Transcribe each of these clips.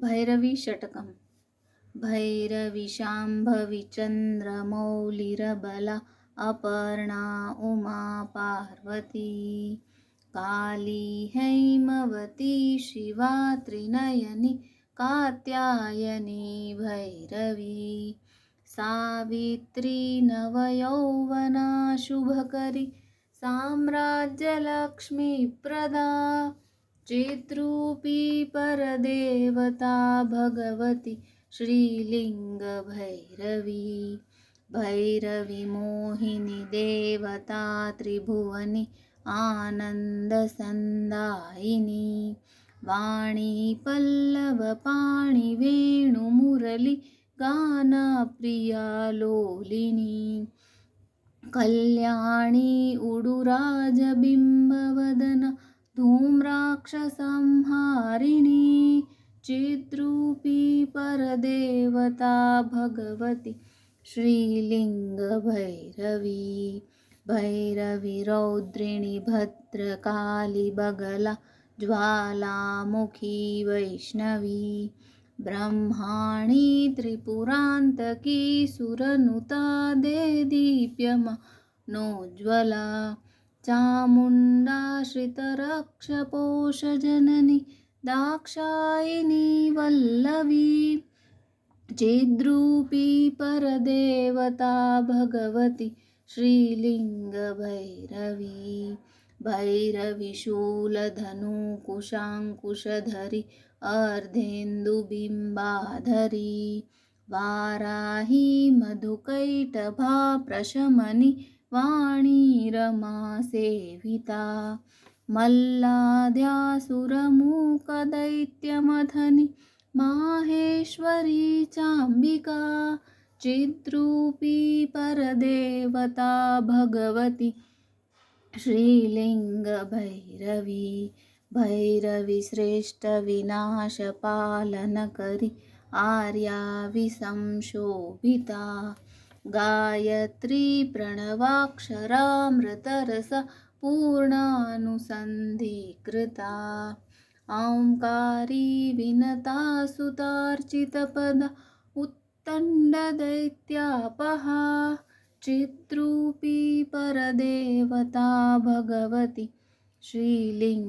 भैरवी षटकम्। भैरवी शाम्भवी चन्द्रमौलिरबला अपर्णा उमा पार्वती काली हैमवती शिवा त्रिनयनी कात्यायनी भैरवी सावित्री नवयौवना शुभकरी साम्राज्यलक्ष्मीप्रदा चिद्रूपी परदेवता भगवती श्रीलिङ्गभैरवी भैरवी मोहिनी देवता त्रिभुवनी आनन्दसन्दायिनी वाणी पल्लवपाणि वेणुमुरली गानप्रिया लोलिनी कल्याणी उडुराजबिम्बवदना धूम्राक्षसंहारिणी चिद्रूपी परदेवता भगवती श्रीलिङ्गभैरवी भैरवी रौद्रिणी भद्रकाली बगला ज्वालामुखी वैष्णवी ब्रह्माणी त्रिपुरान्तकी सुरनुता देदीप्यमानोज्ज्वला चामुण्डा श्रितरक्षपोषजननी दाक्षायिनी वल्लवी चिद्रूपी परदेवता भगवती श्रीलिङ्गभैरवी भैरवी शूलधनुकुशाङ्कुशधरी अर्धेन्दुबिम्बाधरी वाराही मधुकैटभा प्रशमनी वाणी रमा सेविता मल्लाद्यासुरमूकदैत्यमथनी माहेश्वरी चाम्बिका चिद्रूपी परदेवता भगवती श्रीलिङ्गभैरवी भैरवी श्रेष्ठविनाशपालनकरी आर्या विसंशोभिता गायत्री प्रणवाक्षरामृतरसा पूर्णानुसन्धिकृता ओंकारी विनता सुतार्चितपदा उत्तण्डदैत्यापहा चिद्रूपी परदेवता भगवती श्रीलिङ्गभैरवी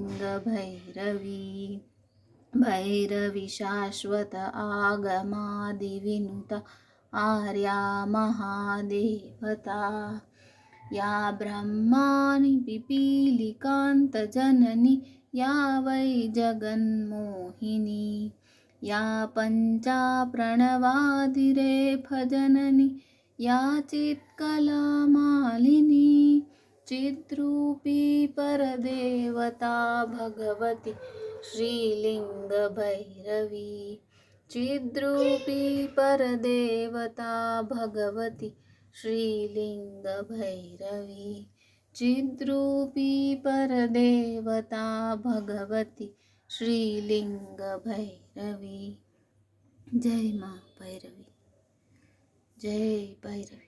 भैरवी शाश्वत आगमादिविनुता आर्या महादेवता या ब्रह्माणि पिपीलिकान्तजननी या वै जगन्मोहिनी या पञ्चा प्रणवादिरेफजननी या चित्कलामालिनी चिद्रूपी परदेवता भगवती श्रीलिङ्गभैरवी चिद्रूपी परदेवता भगवती श्रीलिङ्गभैरवी चिद्रूपी परदेवता भगवती श्रीलिङ्गभैरवी। जय माँ भैरवी, जय भैरवी।